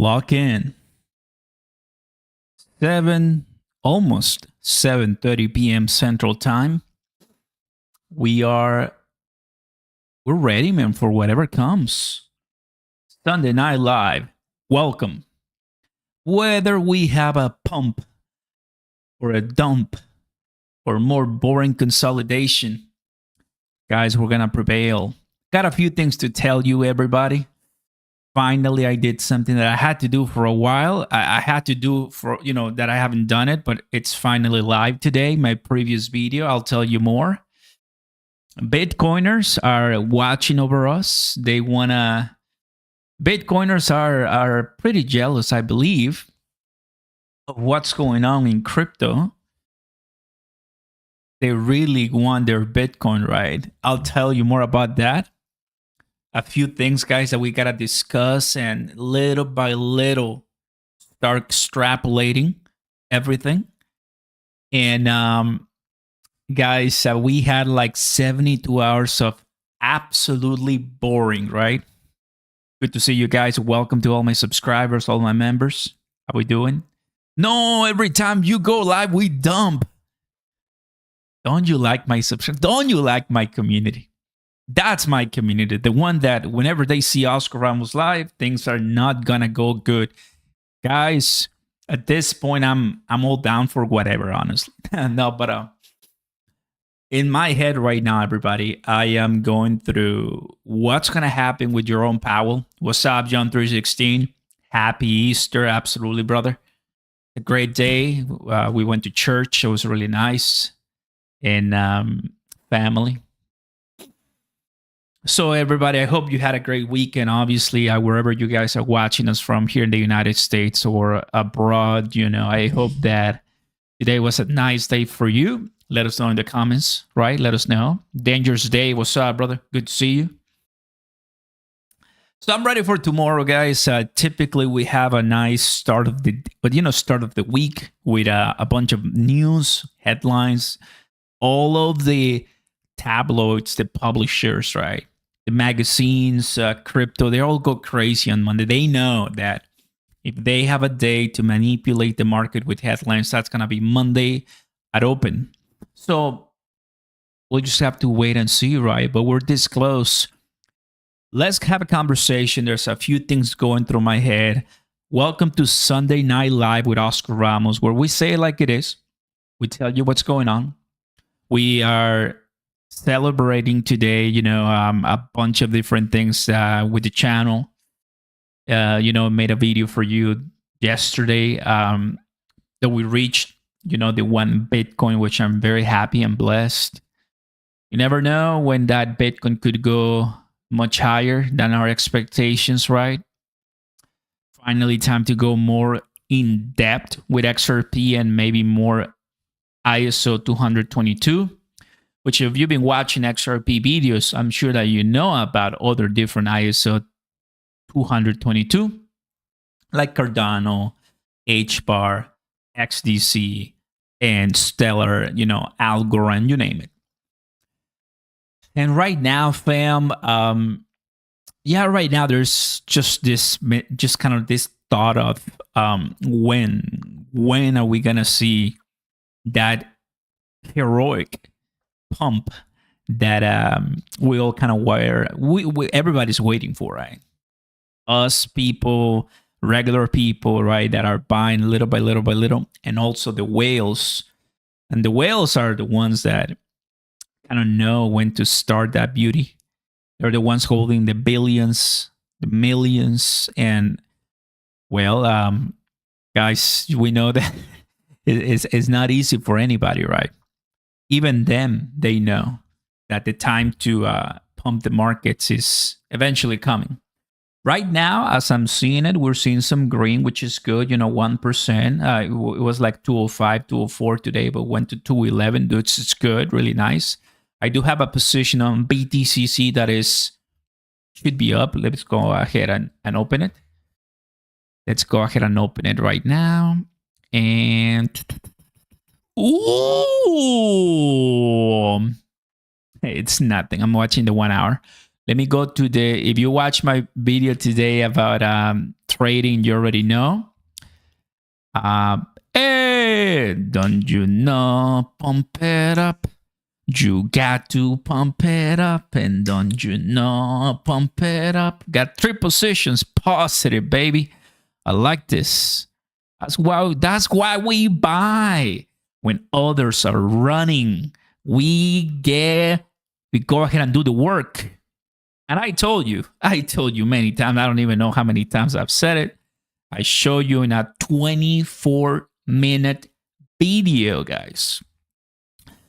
Lock in. almost 7:30 p.m. Central Time. We're ready, man, for whatever comes. Sunday Night Live. Welcome. Whether we have a pump or a dump or more boring consolidation, guys, we're gonna prevail. Got a few things to tell you, everybody. Finally, I did something that I had to do for a while. I had to do for, that I haven't done it, but it's finally live today. My previous video, I'll tell you more. Bitcoiners are watching over us. Bitcoiners are pretty jealous, I believe, of what's going on in crypto. They really want their Bitcoin, right? I'll tell you more about that. A few things, guys, that we got to discuss and little by little start extrapolating everything. And guys, we had like 72 hours of absolutely boring, right? Good to see you guys. Welcome to all my subscribers, all my members. How we doing? No, every time you go live, we dump. Don't you like my subscribers? Don't you like my community? That's my community, the one that whenever they see Oscar Ramos live, things are not gonna go good. Guys, at this point, I'm all down for whatever, honestly. No, but in my head right now, everybody, I am going through what's gonna happen with Jerome Powell. What's up, John 316? Happy Easter, absolutely, brother. A great day. We went to church. It was really nice, and family. So everybody, I hope you had a great weekend. Obviously, wherever you guys are watching us from here in the United States or abroad, I hope that today was a nice day for you. Let us know in the comments, right? Let us know. Dangerous day. What's up, brother? Good to see you. So I'm ready for tomorrow, guys. Typically, we have a nice start of the week with a bunch of news, headlines, all of the tabloids, the publishers, right? The magazines, crypto, they all go crazy on Monday. They know that if they have a day to manipulate the market with headlines, that's going to be Monday at open. So we'll just have to wait and see, right? But we're this close. Let's have a conversation. There's a few things going through my head. Welcome to Sunday Night Live with Oscar Ramos, where we say it like it is. We tell you what's going on. We are celebrating today, a bunch of different things with the channel. Made a video for you yesterday that we reached, the 1 Bitcoin, which I'm very happy and blessed. You never know when that Bitcoin could go much higher than our expectations, right? Finally, time to go more in depth with XRP and maybe more ISO 222. Which if you've been watching XRP videos, I'm sure that you know about other different ISO 222, like Cardano, HBAR, XDC, and Stellar, Algorand, you name it. And right now, fam, right now there's just kind of this thought of when are we gonna see that heroic pump that we all kind of everybody's waiting for, right? Us people, regular people, right, that are buying little by little by little, and also the whales. And the whales are the ones that kind of know when to start that beauty. They're the ones holding the billions, the millions, and guys, we know that it's not easy for anybody, right? Even them, they know that the time to pump the markets is eventually coming. Right now, as I'm seeing it, we're seeing some green, which is good, 1%. It was like 205, 204 today, but went to 211. It's good, really nice. I do have a position on BTCC that should be up. Let's go ahead and open it. Let's go ahead and open it right now. And ooh, it's nothing. I'm watching the 1 hour. Let me go to if you watch my video today about trading, you already know. Hey, don't you know? Pump it up. You got to pump it up, and don't you know? Pump it up. Got 3 positions, positive, baby. I like this. That's why we buy when others are running. We go ahead and do the work. And I told you many times. I don't even know how many times I've said it. I show you in a 24-minute video, guys.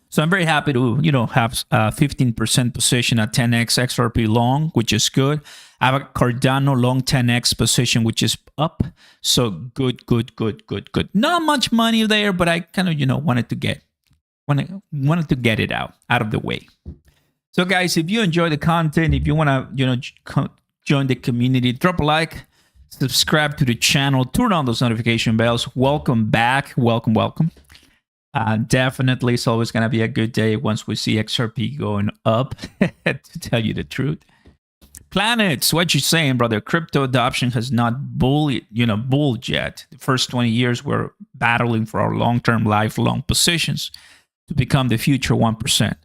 So I'm very happy to, have a 15% position at 10x XRP long, which is good. I have a Cardano long 10x position, which is up. So good. Not much money there, but I kind of, wanted to get it out of the way. So guys, if you enjoy the content, if you want to, join the community, drop a like, subscribe to the channel, turn on those notification bells. Welcome back. Welcome. Definitely, it's always going to be a good day once we see XRP going up, to tell you the truth. Planets, what you saying, brother? Crypto adoption has not bulled yet. The first 20 years, we're battling for our long-term, lifelong positions to become the future 1%.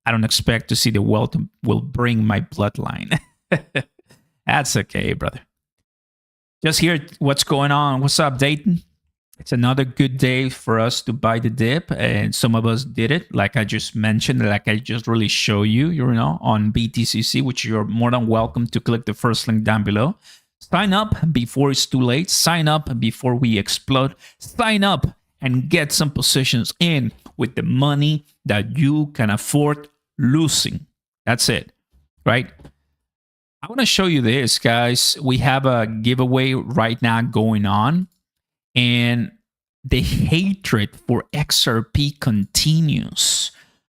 I don't expect to see the wealth will bring my bloodline. That's okay, brother. Just hear what's going on. What's up, Dayton? It's another good day for us to buy the dip, and some of us did it, like I just mentioned, like I just really show you, on BTCC, which you're more than welcome to click the first link down below. Sign up before it's too late. Sign up before we explode. Sign up and get some positions in with the money that you can afford losing. That's it, right? I want to show you this, guys. We have a giveaway right now going on. And the hatred for XRP continues.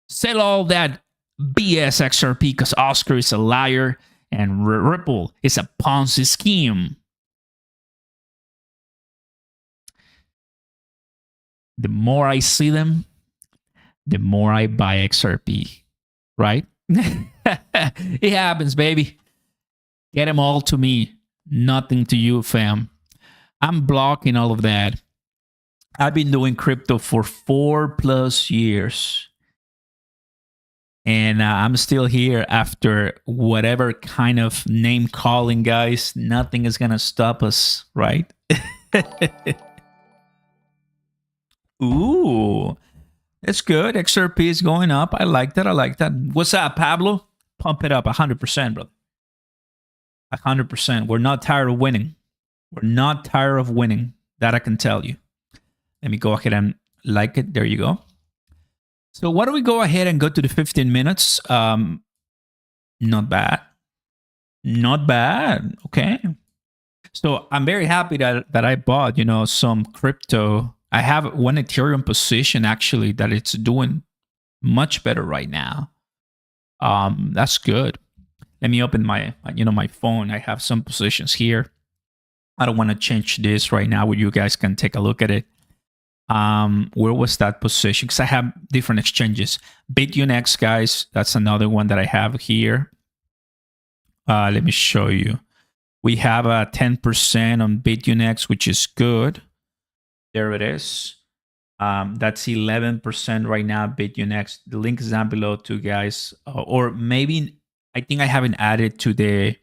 Sell all that BS XRP because Oscar is a liar and Ripple is a Ponzi scheme. The more I see them, the more I buy XRP, right? It happens, baby. Get them all to me. Nothing to you, fam. I'm blocking all of that. I've been doing crypto for 4+ years. And I'm still here after whatever kind of name calling, guys. Nothing is going to stop us, right? Ooh, that's good. XRP is going up. I like that. What's up, Pablo? Pump it up 100%, brother. 100%. We're not tired of winning. We're not tired of winning. That I can tell you. Let me go ahead and like it. There you go. So why don't we go ahead and go to the 15 minutes? Not bad. Okay. So I'm very happy that I bought, some crypto. I have one Ethereum position actually that it's doing much better right now. That's good. Let me open my phone. I have some positions here. I don't want to change this right now where you guys can take a look at it. Where was that position? Because I have different exchanges. Bitunix, guys, that's another one that I have here. Let me show you. We have a 10% on Bitunix, which is good. There it is. That's 11% right now, Bitunix. The link is down below too, guys. Or maybe, I think I haven't added to the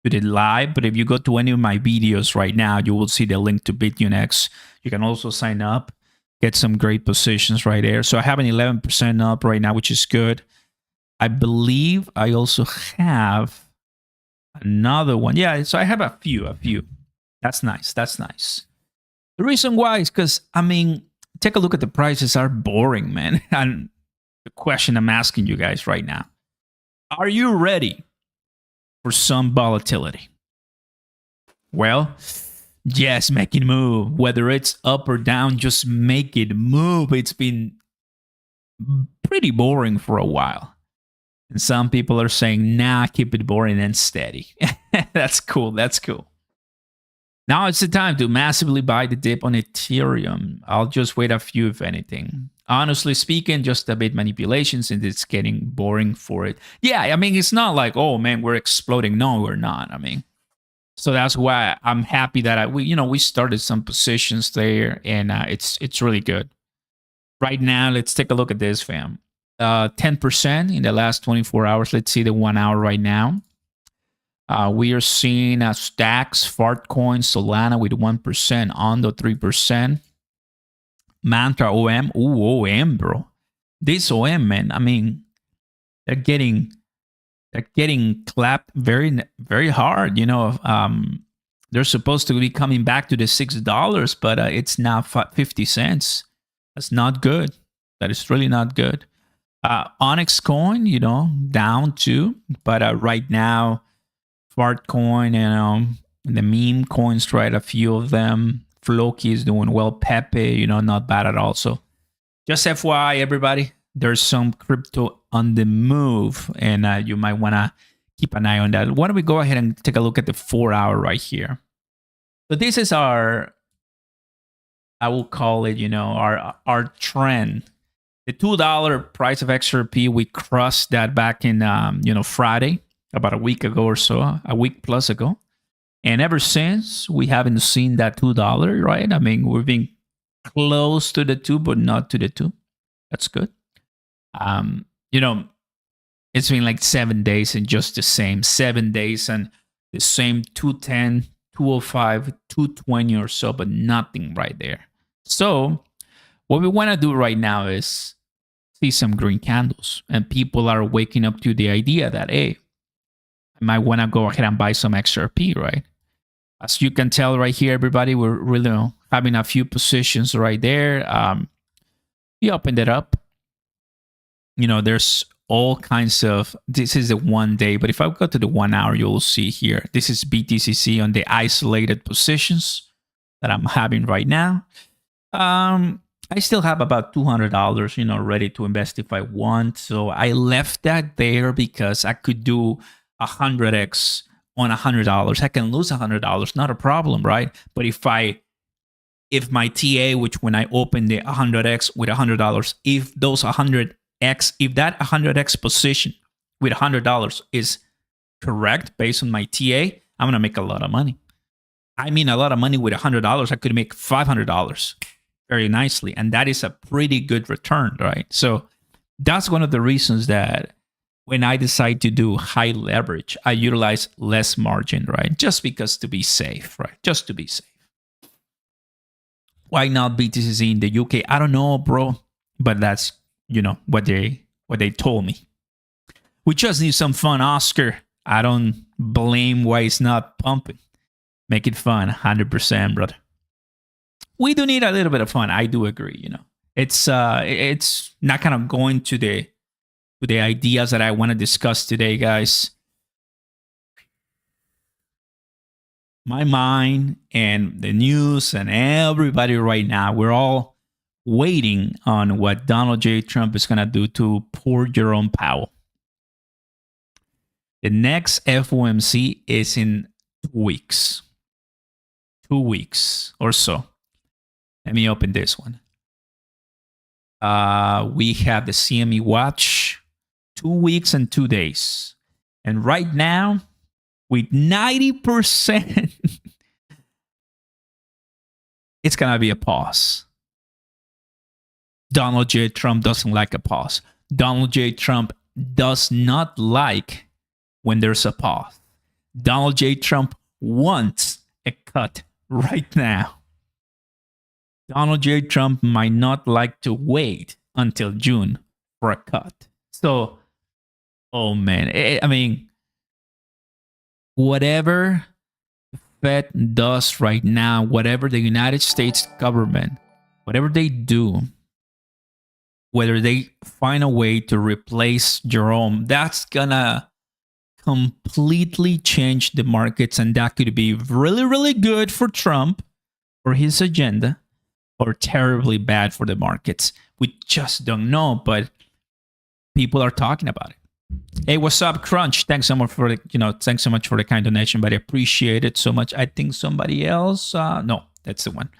live, but if you go to any of my videos right now, you will see the link to Bitunix. You can also sign up, get some great positions right there. So I have an 11% up right now, which is good. I believe I also have another one. Yeah, so I have a few. That's nice. The reason why is because, take a look at the prices are boring, man. And the question I'm asking you guys right now, are you ready for some volatility? Well, just make it move. Whether it's up or down, just make it move. It's been pretty boring for a while. And some people are saying, nah, keep it boring and steady. That's cool. Now it's the time to massively buy the dip on Ethereum. I'll just wait a few, if anything. Honestly speaking, just a bit manipulations and it's getting boring for it. Yeah, it's not like, oh man, we're exploding. No, we're not. So that's why I'm happy that we started some positions there, and it's really good. Right now, let's take a look at this, fam. 10% in the last 24 hours. Let's see the 1 hour right now. We are seeing Stacks, Fartcoin, Solana with 1%, Ondo 3%, Mantra OM. Ooh, OM, bro. This OM, man. I mean, they're getting clapped very very hard. They're supposed to be coming back to the $6, but it's now 50 cents. That's not good. That is really not good. Onyx coin, down too, but right now, Fartcoin and the meme coins, right? A few of them. Floki is doing well. Pepe, not bad at all. So just FYI, everybody, there's some crypto on the move, and you might want to keep an eye on that. Why don't we go ahead and take a look at the 4 hour right here? So this is our, I will call it, our trend. The $2 price of XRP, we crossed that back in, Friday, about a week ago or so, a week plus ago. And ever since, we haven't seen that $2, right? I mean, we've been close to the 2, but not to the 2. That's good. It's been like 7 days and just the same 7 days and the same 210, 205, 220 or so, but nothing right there. So what we want to do right now is see some green candles, and people are waking up to the idea that, hey, I might want to go ahead and buy some XRP, right? As you can tell right here, everybody, we're really having a few positions right there. We opened it up. There's all kinds of, this is a 1 day, but if I go to the 1 hour, you'll see here, this is BTCC on the isolated positions that I'm having right now. I still have about $200, ready to invest if I want. So I left that there because I could do 100x on $100. I can lose $100, not a problem, right? But if my TA, which when I open the 100x with $100, if those 100x, if that 100x position with $100 is correct based on my TA, I'm gonna make a lot of money. I mean, a lot of money with $100. I could make $500 very nicely, and that is a pretty good return, right? So that's one of the reasons that when I decide to do high leverage, I utilize less margin, right? Just because to be safe, right? Just to be safe. Why not BTCC in the UK? I don't know, bro, but that's what they told me. We just need some fun, Oscar. I don't blame why it's not pumping. Make it fun, 100%, brother. We do need a little bit of fun. I do agree. It's not kind of going to the ideas that I want to discuss today, guys. My mind and the news and everybody right now, we're all waiting on what Donald J. Trump is going to do to poor Jerome Powell. The next FOMC is in 2 weeks. 2 weeks or so. Let me open this one. We have the CME Watch, 2 weeks and 2 days. And right now, with 90%, it's going to be a pause. Donald J. Trump doesn't like a pause. Donald J. Trump does not like when there's a pause. Donald J. Trump wants a cut right now. Donald J. Trump might not like to wait until June for a cut. So, oh man, I mean, whatever the Fed does right now, whatever the United States government, whatever they do, whether they find a way to replace Jerome, that's gonna completely change the markets, and that could be really, really good for Trump, for his agenda, or terribly bad for the markets. We just don't know, but people are talking about it. Hey, what's up, Crunch? Thanks so much for the kind donation, but I appreciate it so much. I think somebody else, no, that's the one.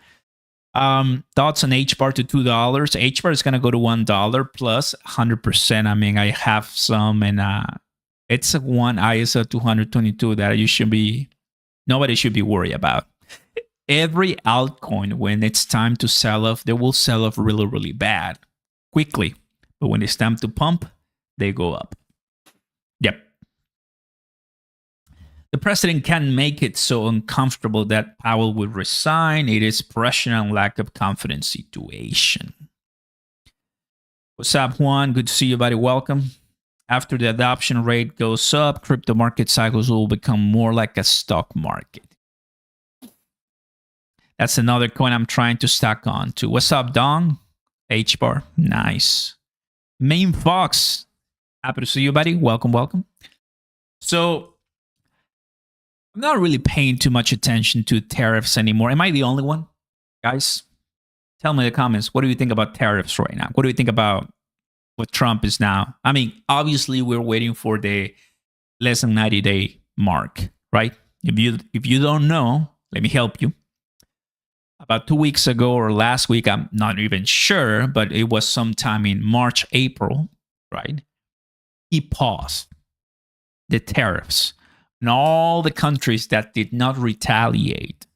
Thoughts on H bar to $2. H bar is gonna go to $1 plus 100%. I mean, I have some, and it's one ISO 222 that you should be nobody should be worried about. Every altcoin, when it's time to sell off, they will sell off really, really bad, quickly. But when it's time to pump, they go up. Yep. The president can make it so uncomfortable that Powell would resign. It is pressure and lack of confidence situation. What's up, Juan? Good to see you, buddy. Welcome. After the adoption rate goes up, crypto market cycles will become more like a stock market. That's another coin I'm trying to stack on to. What's up, Dong? H-bar. Nice. Main Fox. Happy to see you, buddy. Welcome, welcome. So, I'm not really paying too much attention to tariffs anymore. Am I the only one? Guys, tell me in the comments, what do you think about tariffs right now? What do you think about what Trump is now? I mean, obviously, we're waiting for the less than 90-day mark, right? If you don't know, let me help you. About 2 weeks ago or last week, I'm not even sure, but it was sometime in March, April, right? He paused the tariffs on all the countries that did not retaliate,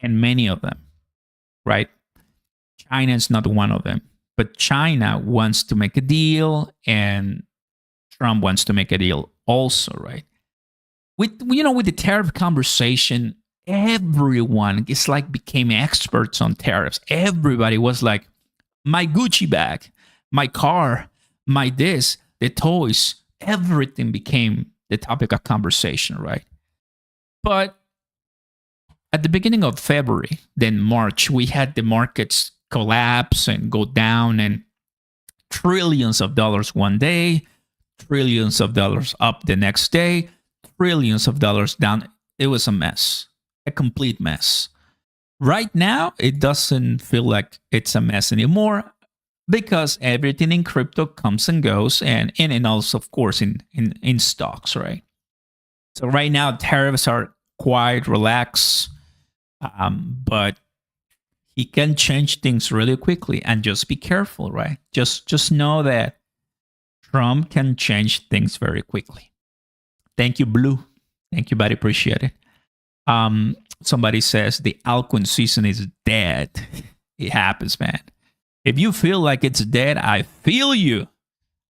and many of them, right? China is not one of them, but China wants to make a deal, and Trump wants to make a deal also, right? With the tariff conversation, everyone is like became experts on tariffs. Everybody was like, my Gucci bag, my car, my this, the toys, everything became the topic of conversation, right? But at the beginning of February, then March, we had the markets collapse and go down, and trillions of dollars one day, trillions of dollars up the next day, trillions of dollars down. It was a mess. A complete mess. Right now, it doesn't feel like it's a mess anymore because everything in crypto comes and goes, and also, of course, in stocks, right? So right now, tariffs are quite relaxed, but he can change things really quickly, and just be careful, right? Just know that Trump can change things very quickly. Thank you, Blue. Thank you, buddy. Appreciate it. Somebody says the altcoin season is dead. It happens, man. If you feel like it's dead, I feel you.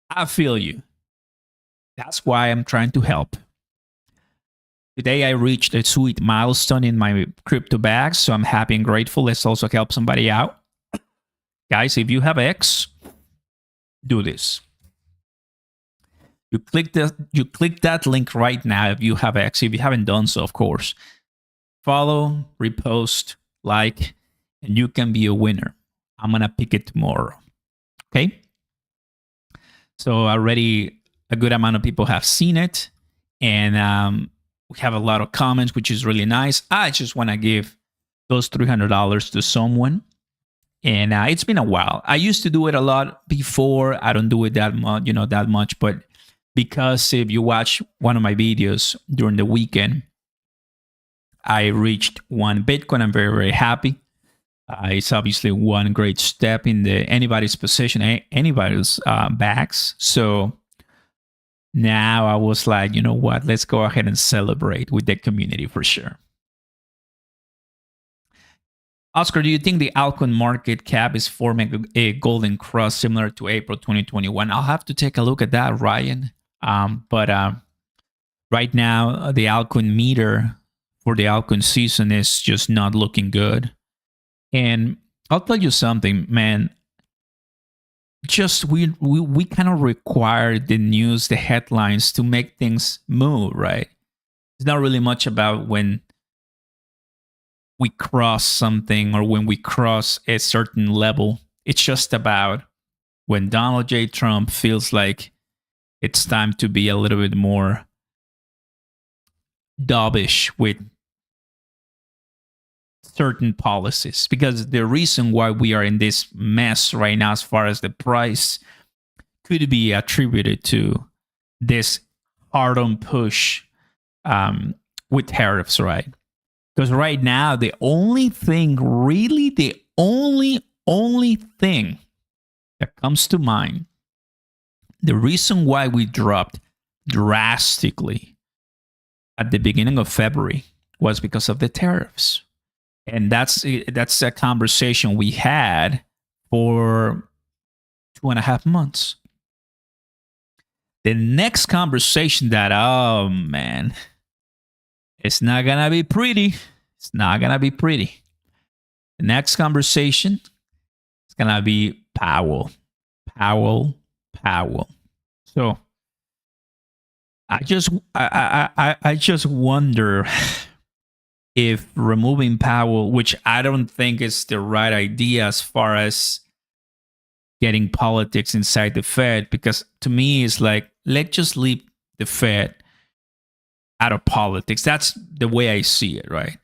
I feel you. That's why I'm trying to help. Today I reached a sweet milestone in my crypto bag, so I'm happy and grateful. Let's also help somebody out. Guys, if you have X, do this. You click that link right now if you have X. If you haven't done so, of course. Follow, repost, like, and you can be a winner. I'm going to pick it tomorrow. Okay? So already a good amount of people have seen it. And we have a lot of comments, which is really nice. I just want to give those $300 to someone. And it's been a while. I used to do it a lot before. I don't do it that much. But because if you watch one of my videos during the weekend, I reached 1 Bitcoin. I'm very, very happy. It's obviously one great step in anybody's position, anybody's backs. So now I was like, you know what? Let's go ahead and celebrate with the community for sure. Oscar, do you think the altcoin market cap is forming a golden cross similar to April 2021? I'll have to take a look at that, Ryan. But right now, the altcoin meter for the altcoin season is just not looking good. And I'll tell you something, man. Just we kind of require the news, the headlines to make things move, right? It's not really much about when we cross something or when we cross a certain level. It's just about when Donald J. Trump feels like it's time to be a little bit more dovish with certain policies, because the reason why we are in this mess right now as far as the price could be attributed to this hard-on push with tariffs, right? Because right now, the only thing, really the only thing that comes to mind, the reason why we dropped drastically at the beginning of February was because of the tariffs. And that's a conversation we had for 2.5 months. The next conversation that, oh man, it's not gonna be pretty. It's not gonna be pretty. The next conversation is gonna be Powell. So I just wonder if removing Powell, which I don't think is the right idea as far as getting politics inside the Fed, because to me it's like, let's just leave the Fed out of politics. That's the way I see it, right?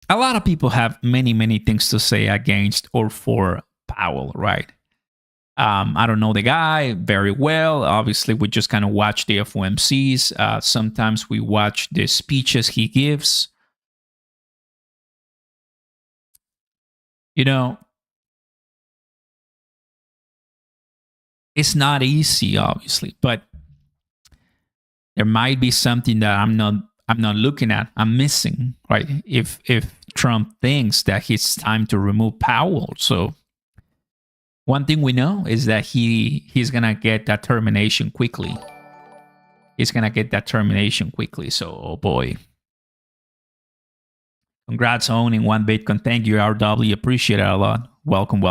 A lot of people have many things to say against or for Powell, right? I don't know the guy very well. Obviously, we just kind of watch the FOMCs. Sometimes we watch the speeches he gives. You know, it's not easy, obviously, but there might be something that I'm not looking at. I'm missing, right? If Trump thinks that it's time to remove Powell, so one thing we know is that he's gonna get that termination quickly. He's gonna get that termination quickly. So, oh boy. Congrats on owning 1 Bitcoin. Thank you, RW. Appreciate it a lot. Welcome.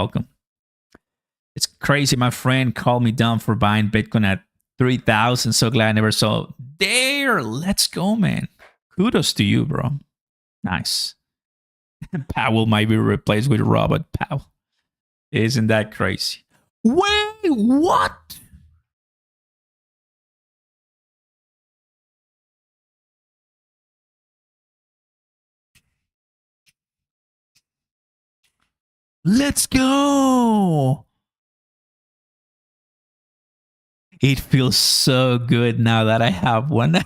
It's crazy. My friend called me dumb for buying Bitcoin at 3,000. So glad I never saw. There. Let's go, man. Kudos to you, bro. Nice. Powell might be replaced with Robert Powell. Isn't that crazy? Wait, what? Let's go. It feels so good now that I have one.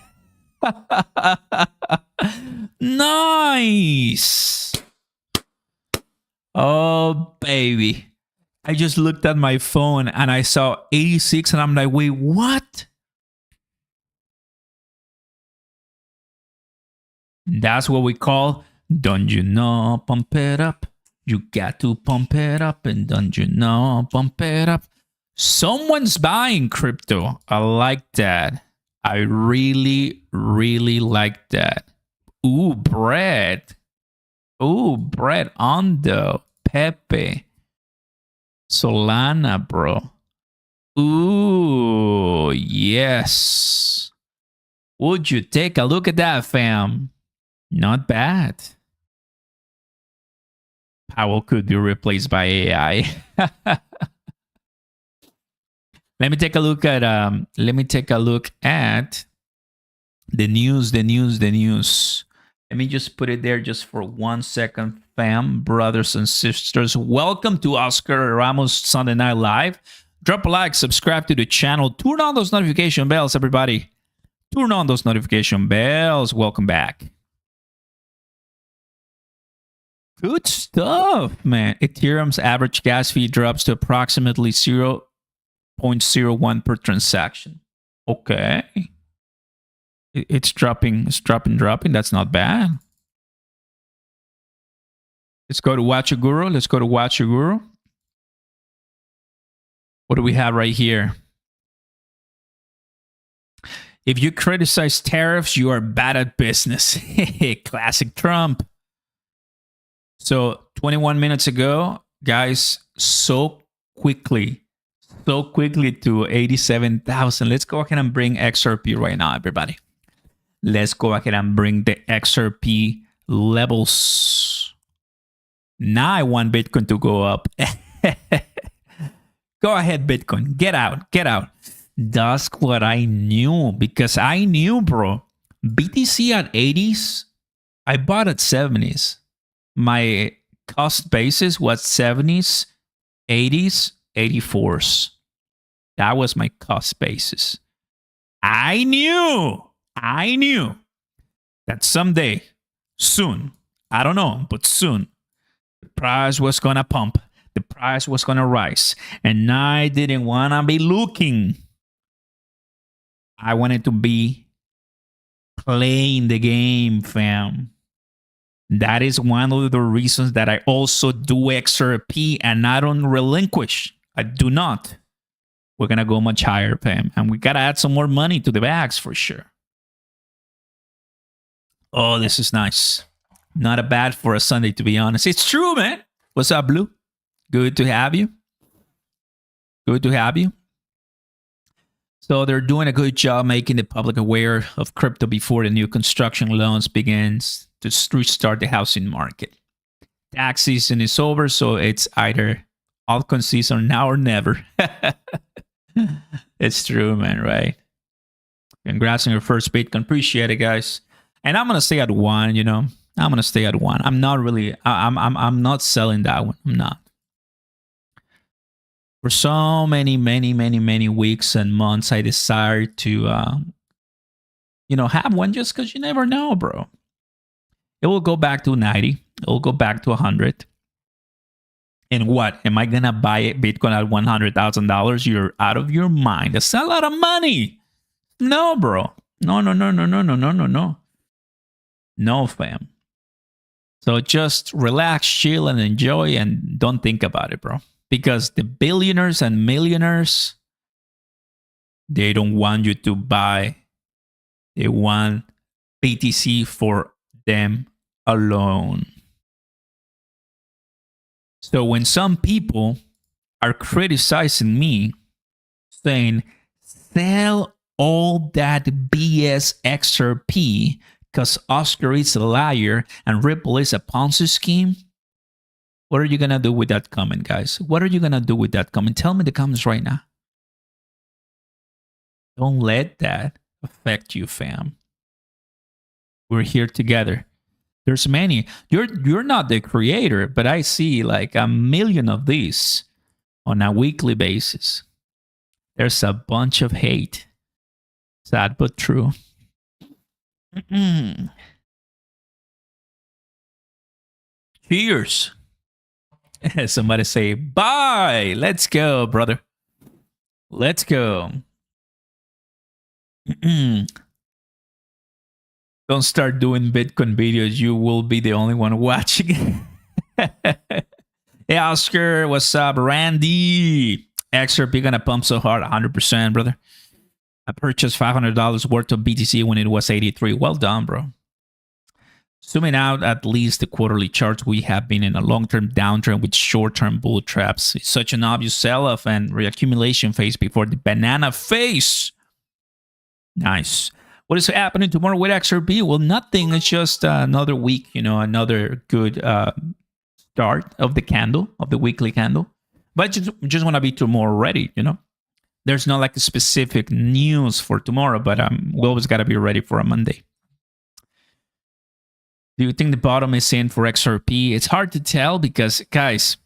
Nice. Oh, baby. I just looked at my phone and I saw 86 and I'm like, wait, what? That's what we call, don't you know, pump it up. You got to pump it up, and don't you know, pump it up. Someone's buying crypto. I like that. I really like that. Ooh, bread. Ondo, Pepe. Solana, bro. Ooh, yes. Would you take a look at that, fam? Not bad. Powell could be replaced by AI. Let me take a look at the news. Let me just put it there just for 1 second, fam, brothers and sisters. Welcome to Oscar Ramos Sunday Night Live. Drop a like, subscribe to the channel, turn on those notification bells, everybody. Turn on those notification bells. Welcome back. Good stuff, man. Ethereum's average gas fee drops to approximately 0.01 per transaction. Okay. It's dropping. That's not bad. Let's go to Watch Your Guru. What do we have right here? If you criticize tariffs, you are bad at business. Classic Trump. So 21 minutes ago, guys, so quickly to 87,000. Let's go ahead and bring XRP right now, everybody. Let's go ahead and bring the XRP levels. Now I want Bitcoin to go up. Go ahead, Bitcoin. Get out. That's what I knew, because I knew, bro. BTC at 80s, I bought at 70s. My cost basis was 70s, 80s, 84s. That was my cost basis. I knew that someday, soon, I don't know, but soon, the price was going to pump. The price was going to rise. And I didn't want to be looking. I wanted to be playing the game, fam. That is one of the reasons that I also do XRP and I don't relinquish. I do not. We're going to go much higher, fam. And we got to add some more money to the bags for sure. Oh, this is nice. Not a bad for a Sunday, to be honest. It's true, man. What's up, Blue? Good to have you. Good to have you. So they're doing a good job making the public aware of crypto before the new construction loans begins to restart the housing market. Tax season is over, so it's either altcoin season now or never. It's true, man, right? Congrats on your first Bitcoin. Appreciate it, guys. And I'm gonna stay at one, you know. I'm gonna stay at one. I'm not really I'm not selling that one. I'm not. For so many weeks and months, I decided to have one just because you never know, bro. It will go back to 90. It will go back to 100. And what? Am I going to buy Bitcoin at $100,000? You're out of your mind. That's a lot of money. No, bro. No. No, fam. So just relax, chill, and enjoy, and don't think about it, bro. Because the billionaires and millionaires, they don't want you to buy. They want BTC for them alone. So when some people are criticizing me, saying, sell all that BS XRP because Oscar is a liar and Ripple is a Ponzi scheme, what are you going to do with that comment, guys? What are you going to do with that comment? Tell me in the comments right now. Don't let that affect you, fam. We're here together. There's many. You're not the creator, but I see like a million of these on a weekly basis. There's a bunch of hate. Sad but true. Cheers. Somebody say, bye. Let's go, brother. Let's go. Don't start doing Bitcoin videos. You will be the only one watching. Hey, Oscar. What's up? Randy. XRP gonna pump so hard. 100%, brother. I purchased $500 worth of BTC when it was 83. Well done, bro. Zooming out at least the quarterly charts, we have been in a long-term downtrend with short-term bull traps. It's such an obvious sell-off and reaccumulation phase before the banana phase. Nice. What is happening tomorrow with XRP? Well, nothing. It's just another week, another good start of the candle, of the weekly candle. But just want to be tomorrow ready, There's not like a specific news for tomorrow, but we always got to be ready for a Monday. Do you think the bottom is in for XRP? It's hard to tell because, guys,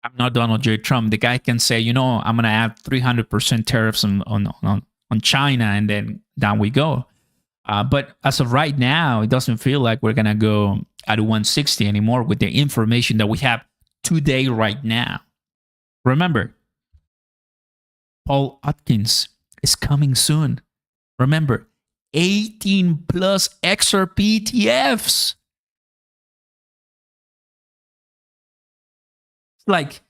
I'm not Donald J. Trump. The guy can say, I'm going to add 300% tariffs on China, and then down we go. But as of right now, it doesn't feel like we're going to go at 160 anymore with the information that we have today right now. Remember, Paul Atkins is coming soon. Remember, 18 plus XRP ETFs. It's like,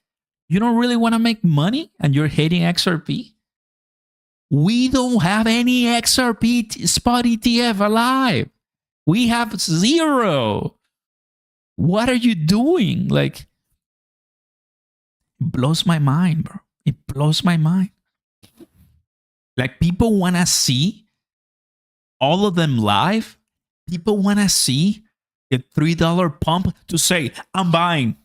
you don't really want to make money and you're hating XRP? We don't have any XRP spot ETF alive. We have 0. What are you doing? Like, it blows my mind, bro. It blows my mind. Like, people want to see all of them live. People want to see the $3 pump to say, I'm buying.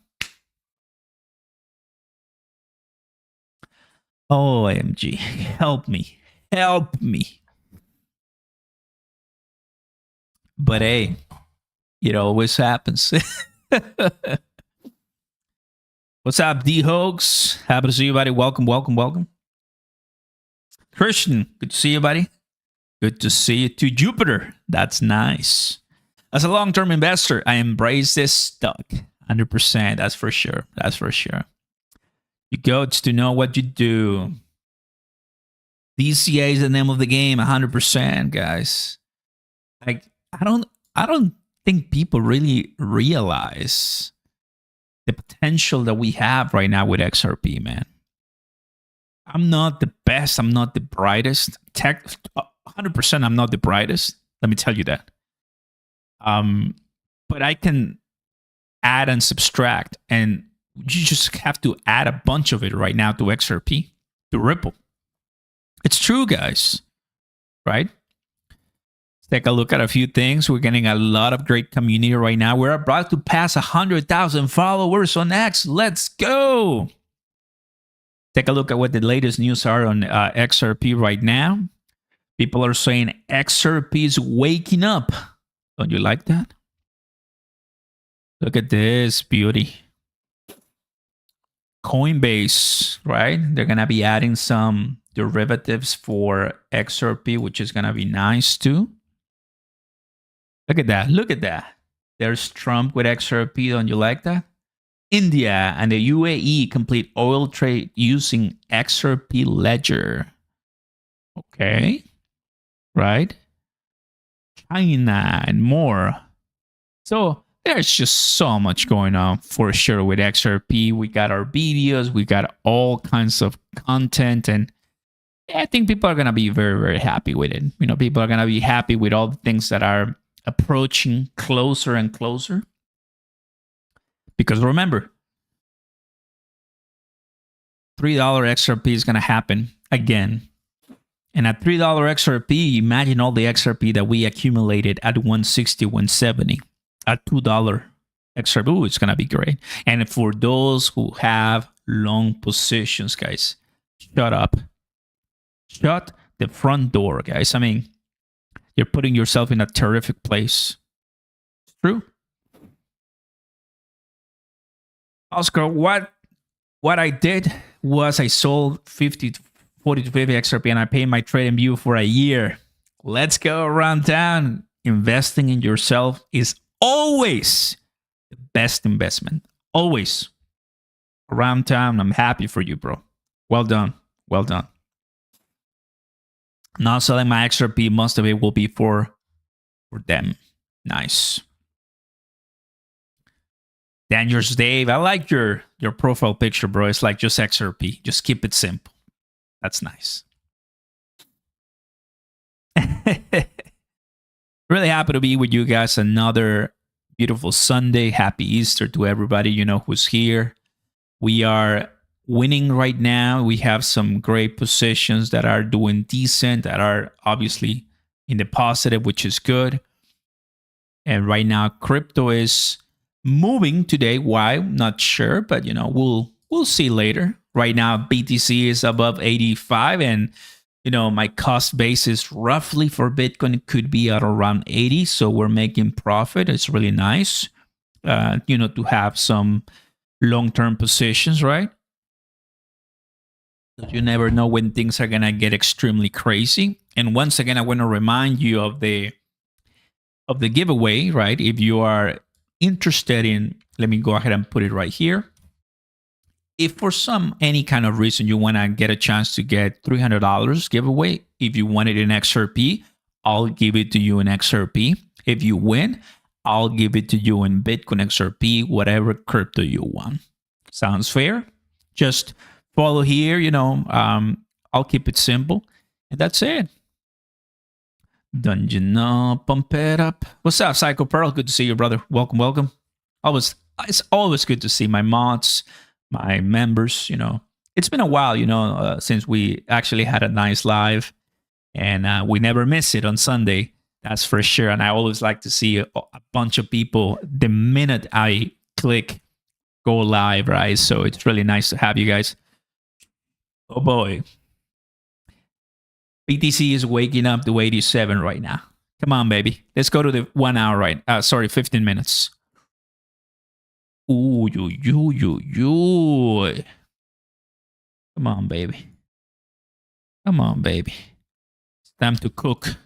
OMG, help me. Help me. But hey, it always happens. What's up, D-Hoax? Happy to see you, buddy. Welcome. Christian, good to see you, buddy. Good to see you to Jupiter. That's nice. As a long-term investor, I embrace this stock. 100%. That's for sure. You goats to know what you do. DCA is the name of the game. 100%, guys. Like I don't think people really realize the potential that we have right now with XRP, man. I'm not the best. I'm not the brightest. 100%. I'm not the brightest. Let me tell you that. But I can add and subtract, and you just have to add a bunch of it right now to XRP, to Ripple. It's true, guys. Right? Let's take a look at a few things. We're getting a lot of great community right now. We're about to pass 100,000 followers on X. Let's go. Take a look at what the latest news are on XRP right now. People are saying XRP is waking up. Don't you like that? Look at this beauty. Coinbase, right? They're going to be adding some derivatives for XRP, which is going to be nice too. Look at that. Look at that. There's Trump with XRP. Don't you like that? India and the UAE complete oil trade using XRP ledger. Okay. Right? China and more. So there's just so much going on for sure with XRP. We got our videos, we got all kinds of content, and I think people are going to be very, very happy with it. You know, people are going to be happy with all the things that are approaching closer and closer. Because remember, $3 XRP is going to happen again. And at $3 XRP, imagine all the XRP that we accumulated at 160, 170. At $2 XRP, ooh, it's going to be great. And for those who have long positions, guys, shut up. Shut the front door, guys. I mean, you're putting yourself in a terrific place. It's true. Oscar, what I did was I sold 40 to 50 XRP and I paid my trade view for a year. Let's go around town. Investing in yourself is always the best investment. Always. Around town, I'm happy for you, bro. Well done. Well done. Not selling my XRP. Most of it will be for them. Nice. Dangerous Dave, I like your profile picture, bro. It's like just XRP. Just keep it simple. That's nice. Really happy to be with you guys. Another beautiful Sunday. Happy Easter to everybody, you know, who's here. We are winning right now. We have some great positions that are doing decent, that are obviously in the positive, which is good. And right now, crypto is moving today. Why? Not sure, but you know, we'll see later. Right now, BTC is above 85, and you know, my cost basis roughly for Bitcoin could be at around 80. So we're making profit. It's really nice, you know, to have some long-term positions, right? You never know when things are gonna get extremely crazy. And once again, I want to remind you of the giveaway, right? If you are interested in, let me go ahead and put it right here. If for any kind of reason you want to get a chance to get $300 giveaway, if you want it in XRP, I'll give it to you in XRP. If you win, I'll give it to you in Bitcoin XRP, whatever crypto you want. Sounds fair? Just follow here, you know, I'll keep it simple. And that's it. Dungeon up, pump it up. What's up, Psycho Pearl? Good to see you, brother. Welcome, welcome. It's always good to see my mods, my members. You know, it's been a while, you know, since we actually had a nice live, and we never miss it on Sunday. That's for sure. And I always like to see a bunch of people the minute I click go live, right? So it's really nice to have you guys. Oh boy. BTC is waking up to 87 right now. Come on, baby. Let's go to the 1 hour, right? 15 minutes. Ooh, yo. Come on, baby. Come on, baby. It's time to cook.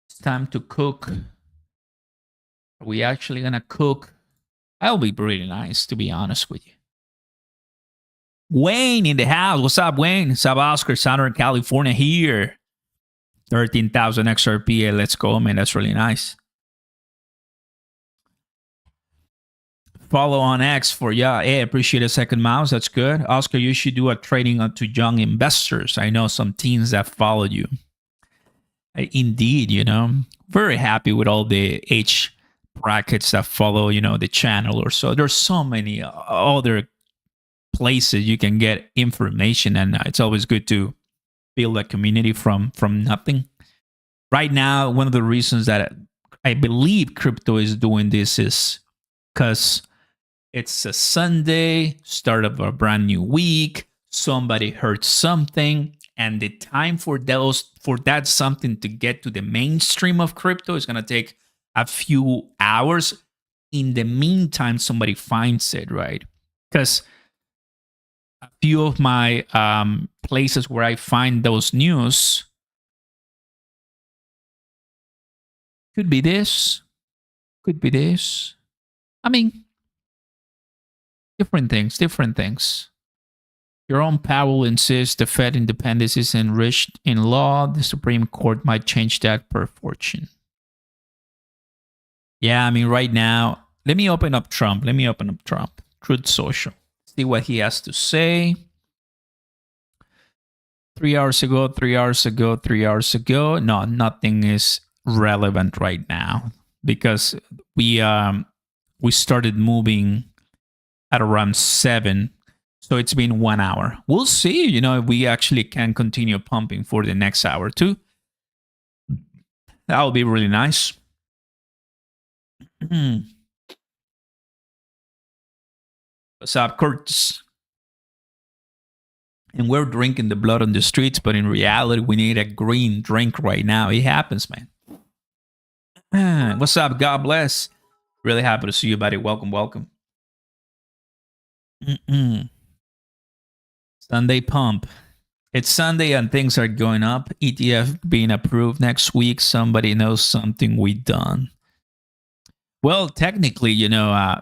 It's time to cook. Are we actually going to cook? That'll be pretty nice, to be honest with you. Wayne in the house. What's up, Wayne? What's up, Oscar? Southern California here. 13,000 XRP. Let's go, man. That's really nice. Follow on X for Hey, appreciate a second mouse. That's good. Oscar, you should do a trading to young investors. I know some teens that follow you. Indeed, very happy with all the age brackets that follow, the channel or so. There's so many other places you can get information, and it's always good to build a community from nothing. Right now, one of the reasons that I believe crypto is doing this is because it's a Sunday, start of a brand new week. Somebody heard something, and the time for that something to get to the mainstream of crypto is going to take a few hours. In the meantime, somebody finds it, right? Because a few of my places where I find those news could be this, could be this. I mean, different things. Jerome Powell insists the Fed independence is enriched in law. The Supreme Court might change that per fortune. Yeah, I mean, right now, let me open up Trump. Truth Social. See what he has to say. 3 hours ago. No, nothing is relevant right now because we started moving at around 7. So it's been 1 hour. We'll see, if we actually can continue pumping for the next hour too. That would be really nice. What's up, Curtis? And we're drinking the blood on the streets, but in reality, we need a green drink right now. It happens, man. What's up? God bless. Really happy to see you, buddy. Welcome. Sunday pump. It's Sunday and things are going up. ETF being approved next week. Somebody knows something we done. Well, technically,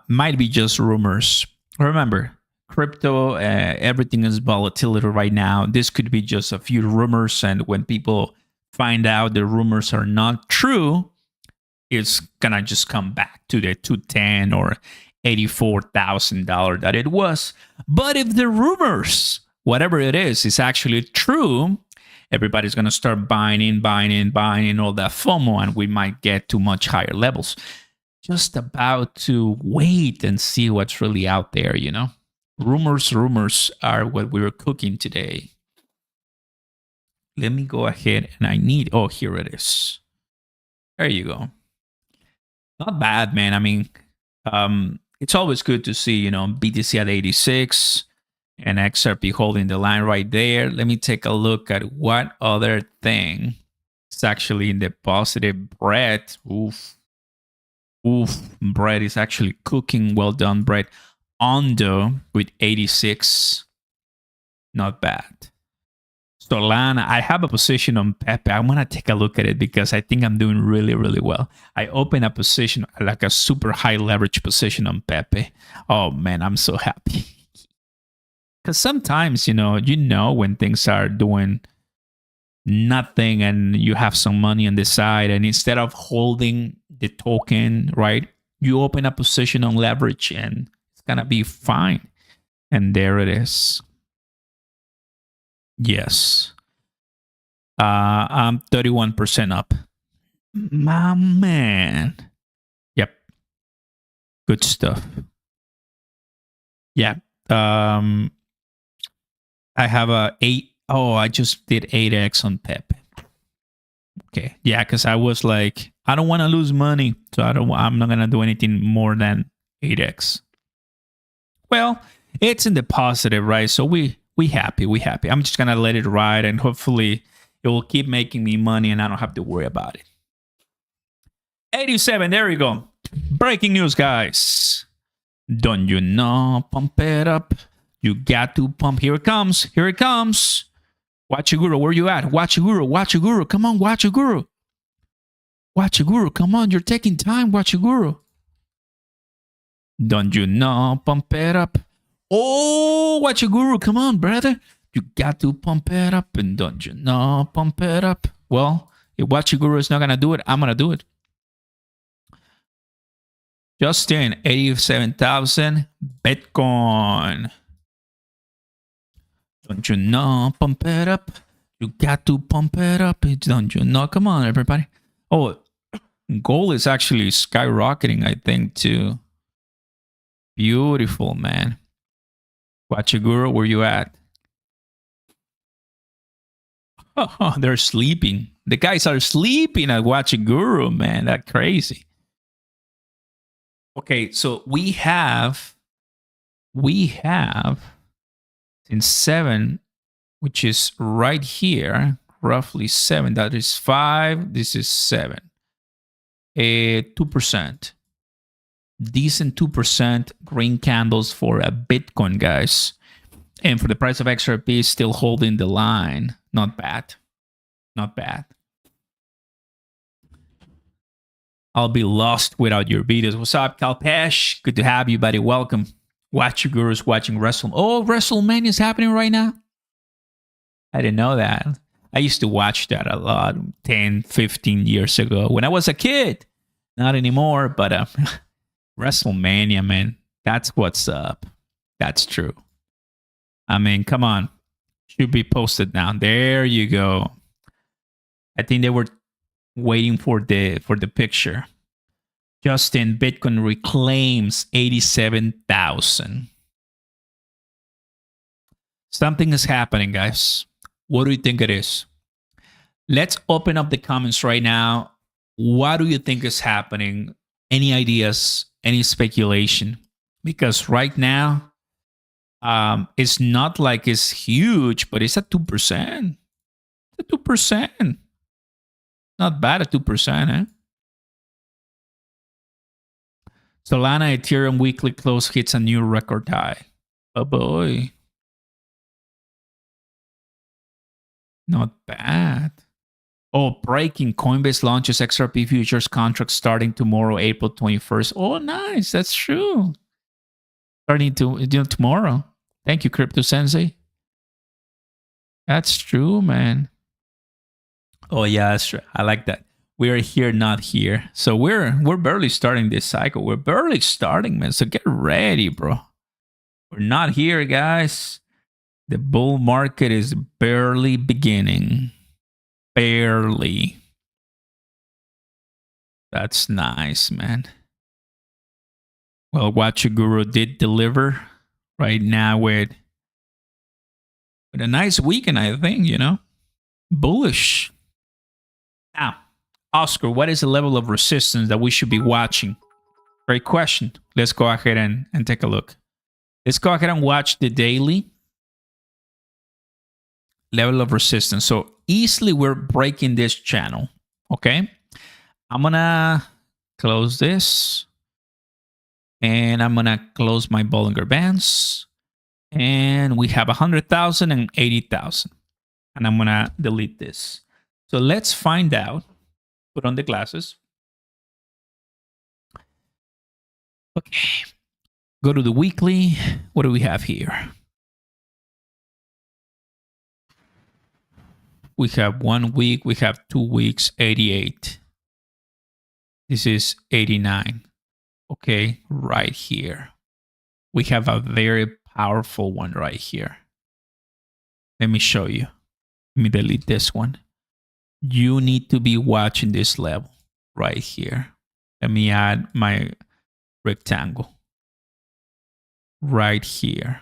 might be just rumors. Remember, crypto, everything is volatility right now. This could be just a few rumors, and when people find out the rumors are not true, it's gonna just come back to the $210 or $84,000 that it was. But if the rumors, whatever it is actually true, everybody's gonna start buying in all that FOMO, and we might get to much higher levels. Just about to wait and see what's really out there, Rumors are what we were cooking today. Let me go ahead and here it is. There you go. Not bad, man. I mean, it's always good to see, BTC at 86 and XRP holding the line right there. Let me take a look at what other thing is actually in the positive. Bread. Bread is actually cooking. Well done, Bread. Ondo with 86. Not bad. Solana, I have a position on Pepe. I'm going to take a look at it because I think I'm doing really, really well. I open a position, like a super high leverage position on Pepe. Oh, man, I'm so happy. Because sometimes, when things are doing nothing and you have some money on the side, and instead of holding the token, right, you open a position on leverage and it's going to be fine. And there it is. Yes. I'm 31% up. My man. Yep. Good stuff. Yeah. I have a 8. Oh, I just did 8x on Pepe. Okay. Yeah, because I was like, I don't want to lose money. So I'm not gonna do anything more than 8x. Well, it's in the positive, right? So we happy. I'm just gonna let it ride, and hopefully it will keep making me money and I don't have to worry about it. 87, there we go. Breaking news, guys. Don't you know? Pump it up. You got to pump. Here it comes. Wachiguru, where you at? Wachiguru, come on, Wachiguru. Come on, you're taking time, Wachiguru. Don't you know? Pump it up. Oh, Wachiguru, come on, brother. You got to pump it up, and don't you know? Pump it up. Well, If Watch Guru is not going to do it, I'm going to do it. Justin, 87,000 Bitcoin. Don't you know? Pump it up. You got to pump it up. Don't you know? Come on, everybody. Oh, gold is actually skyrocketing, I think, too. Beautiful, man. Watch Guru, where you at? Oh, they're sleeping. The guys are sleeping at Watch Guru, man. That's crazy. Okay, so we have in 7, which is right here, roughly 7. That is 5. This is 7. 2%. Decent 2% green candles for a Bitcoin, guys. And for the price of XRP, still holding the line. Not bad. Not bad. I'll be lost without your videos. What's up, Kalpesh? Good to have you, buddy. Welcome. Watch Your Gurus watching WrestleMania. Oh, WrestleMania is happening right now? I didn't know that. I used to watch that a lot 10, 15 years ago when I was a kid. Not anymore, but WrestleMania, man. That's what's up. That's true. I mean, come on. Should be posted now. There you go. I think they were waiting for the picture. Justin, Bitcoin reclaims 87,000. Something is happening, guys. What do you think it is? Let's open up the comments right now. What do you think is happening? Any ideas? Any speculation? Because right now, it's not like it's huge, but it's at 2%. It's at 2%. Not bad at 2%, eh? Solana Ethereum weekly close hits a new record high. Oh boy. Not bad. Oh, breaking. Coinbase launches XRP futures contract starting tomorrow, April 21st. Oh, nice. That's true. Starting tomorrow. Thank you, Crypto Sensei. That's true, man. Oh yeah, that's true. I like that. We are here, not here. So we're barely starting this cycle. We're barely starting, man. So get ready, bro. We're not here, guys. The bull market is barely beginning. Barely. That's nice, man. Well, Watch Your Guru did deliver right now with a nice weekend, I think, you know. Bullish. Now, Oscar, what is the level of resistance that we should be watching? Great question. Let's go ahead and take a look. Let's go ahead and watch the daily level of resistance. So easily we're breaking this channel. Okay. I'm going to close this. And I'm going to close my Bollinger Bands. And we have 100,000 and 80,000. And I'm going to delete this. So let's find out. Put on the glasses. Okay. Go to the weekly. What do we have here? We have 1 week. We have 2 weeks. 88. This is 89. Okay. Right here. We have a very powerful one right here. Let me show you. Let me delete this one. You need to be watching this level right here. Let me add my rectangle right here.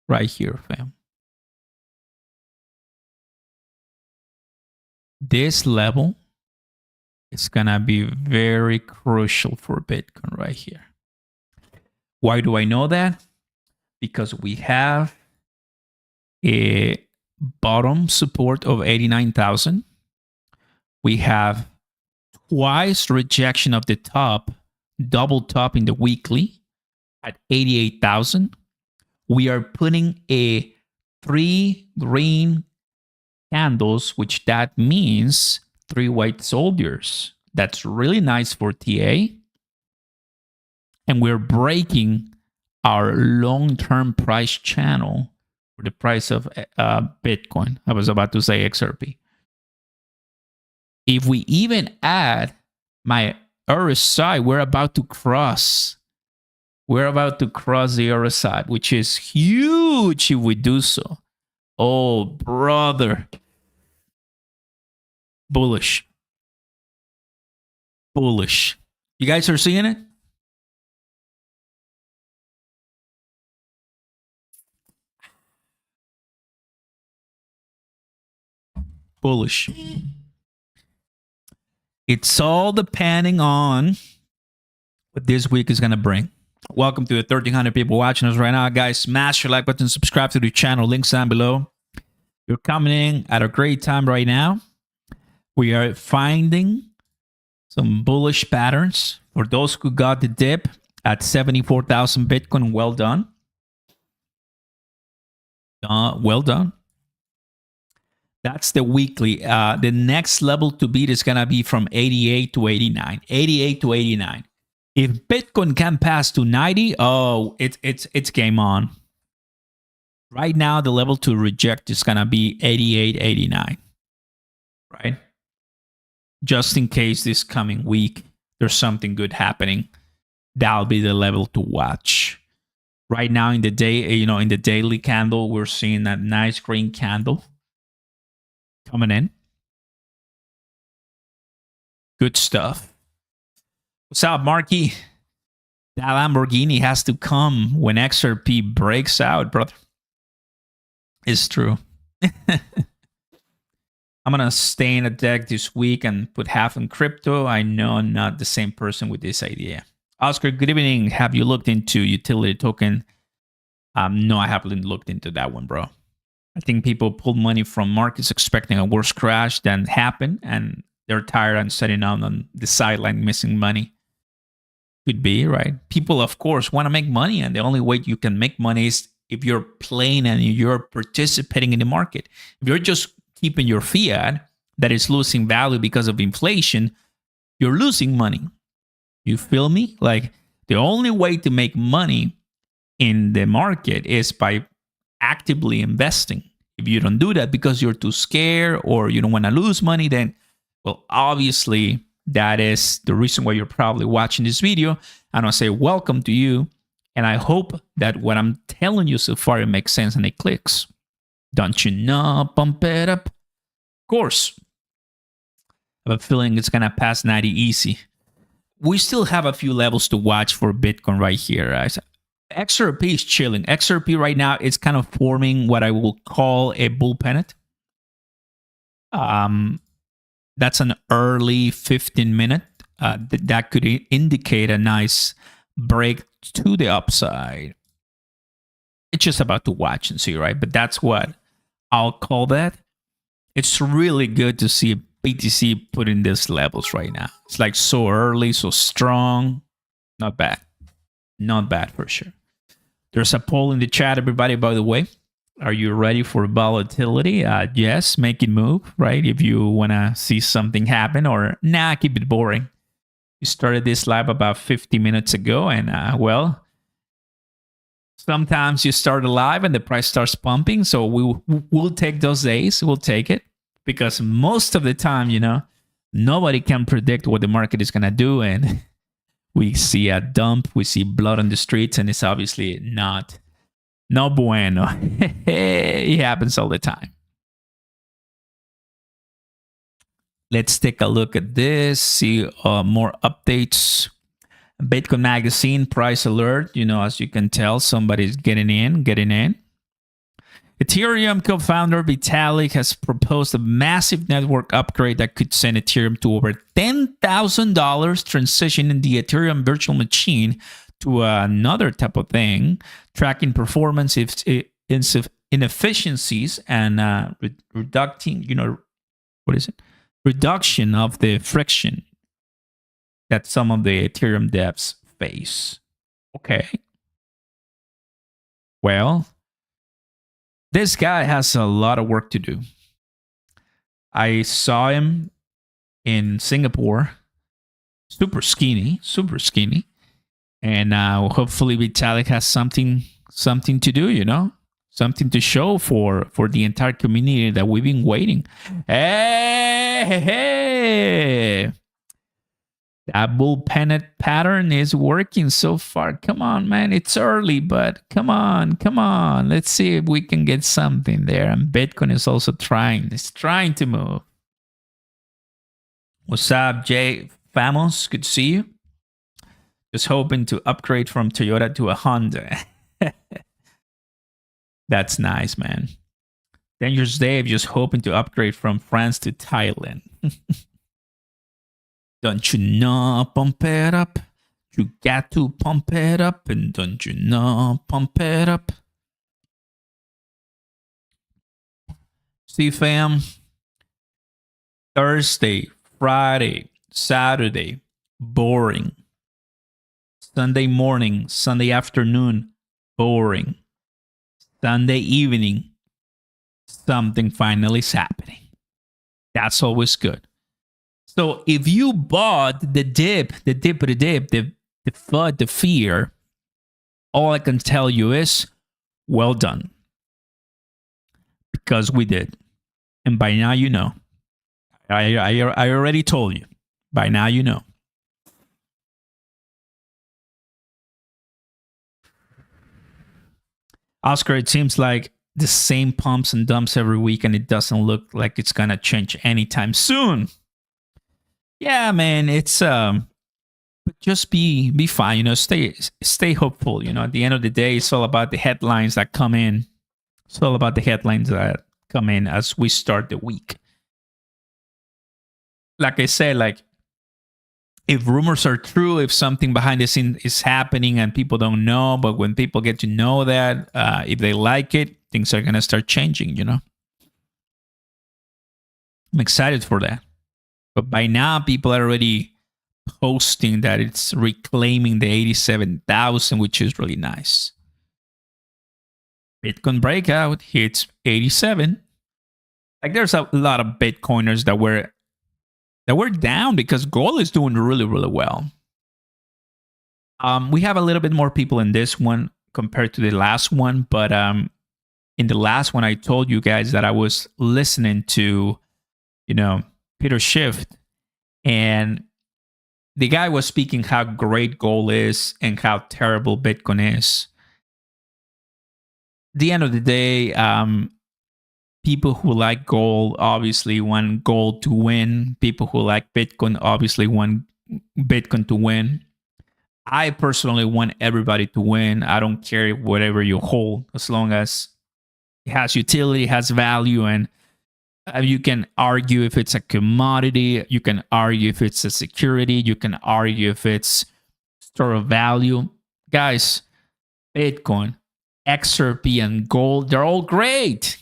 Right here, fam. This level is going to be very crucial for Bitcoin right here. Why do I know that? Because we have a bottom support of 89,000. We have twice rejection of the top, double top in the weekly at 88,000. We are putting a 3 green candles, which that means 3 white soldiers. That's really nice for TA. And we're breaking our long-term price channel for the price of Bitcoin. I was about to say XRP. If we even add my RSI, we're about to cross. We're about to cross the RSI, which is huge if we do so. Oh, brother. Bullish. Bullish. You guys are seeing it? Bullish. It's all depending on what this week is going to bring. Welcome to the 1,300 people watching us right now. Guys, smash your like button, subscribe to the channel. Links down below. You're coming in at a great time right now. We are finding some bullish patterns. For those who got the dip at 74,000 Bitcoin, well done. Well done. That's the weekly. The next level to beat is going to be from 88 to 89. 88 to 89. If Bitcoin can pass to 90, oh, it's game on. Right now, the level to reject is going to be 88, 89. Right? Just in case this coming week there's something good happening, that'll be the level to watch. Right now in the day, in the daily candle, we're seeing that nice green candle coming in. Good stuff. What's up, Marky? That Lamborghini has to come when XRP breaks out, brother. It's true. I'm going to stay in a deck this week and put half in crypto. I know I'm not the same person with this idea. Oscar, good evening. Have you looked into utility token? No, I haven't looked into that one, bro. I think people pull money from markets expecting a worse crash than happen, and they're tired and sitting out on the sideline missing money. Could be, right? People, of course, want to make money, and the only way you can make money is if you're playing and you're participating in the market. If you're just keeping your fiat that is losing value because of inflation, you're losing money. You feel me? Like, the only way to make money in the market is by actively investing. If you don't do that because you're too scared or you don't want to lose money, then, well, obviously that is the reason why you're probably watching this video. And I'll say welcome to you. And I hope that what I'm telling you so far, it makes sense and it clicks. Don't you know? Pump it up. Of course. I have a feeling it's going to pass 90 easy. We still have a few levels to watch for Bitcoin right here. Right? XRP is chilling. XRP right now is kind of forming what I will call a bull pennant. That's an early 15-minute. That could indicate a nice break to the upside. It's just about to watch and see, right? But that's what I'll call that. It's really good to see BTC put in these levels right now. It's like so early, so strong. Not bad. Not bad for sure. There's a poll in the chat, everybody, by the way. Are you ready for volatility? Yes, make it move, right? If you want to see something happen, or nah, keep it boring. We started this live about 50 minutes ago, and well, sometimes you start live and the price starts pumping, so we'll take those days. We'll take it, because most of the time, nobody can predict what the market is going to do, and we see a dump, we see blood on the streets, and it's obviously no bueno. It happens all the time. Let's take a look at this, see more updates. Bitcoin Magazine price alert. As you can tell, somebody's getting in. Ethereum co-founder Vitalik has proposed a massive network upgrade that could send Ethereum to over $10,000, transitioning the Ethereum virtual machine to another type of thing, tracking performance inefficiencies and reduction of the friction that some of the Ethereum devs face. Okay. Well, this guy has a lot of work to do. I saw him in Singapore, super skinny. And hopefully Vitalik has something to do, something to show for the entire community that we've been waiting. Hey, that bull pennant pattern is working so far. Come on, man. It's early, but come on. Let's see if we can get something there. And Bitcoin is also trying. It's trying to move. What's up, Jay Famos? Good to see you. Just hoping to upgrade from Toyota to a Honda. That's nice, man. Dangerous Dave just hoping to upgrade from France to Thailand. Don't you know, pump it up. You got to pump it up. And don't you know, pump it up. See, fam. Thursday, Friday, Saturday, boring. Sunday morning, Sunday afternoon, boring. Sunday evening, something finally is happening. That's always good. So if you bought the FUD, the fear, all I can tell you is, well done. Because we did. And by now you know. I already told you. By now you know. Oscar, it seems like the same pumps and dumps every week, and it doesn't look like it's gonna change anytime soon. Yeah, man, it's but just be fine, you know, stay hopeful, you know. At the end of the day, it's all about the headlines that come in. It's all about the headlines that come in as we start the week. Like I said, like if rumors are true, if something behind the scene is happening and people don't know, but when people get to know that, if they like it, things are gonna start changing, you know. I'm excited for that. But by now, people are already posting that it's reclaiming the 87,000, which is really nice. Bitcoin breakout hits 87. Like there's a lot of Bitcoiners that were down because gold is doing really, really well. We have a little bit more people in this one compared to the last one, but in the last one, I told you guys that I was listening to, you know, Peter Schiff, and the guy was speaking how great gold is and how terrible Bitcoin is. At the end of the day, people who like gold obviously want gold to win. People who like Bitcoin obviously want Bitcoin to win. I personally want everybody to win. I don't care whatever you hold, as long as it has utility, has value, and you can argue if it's a commodity. You can argue if it's a security. You can argue if it's store of value. Guys, Bitcoin, XRP, and gold, they're all great.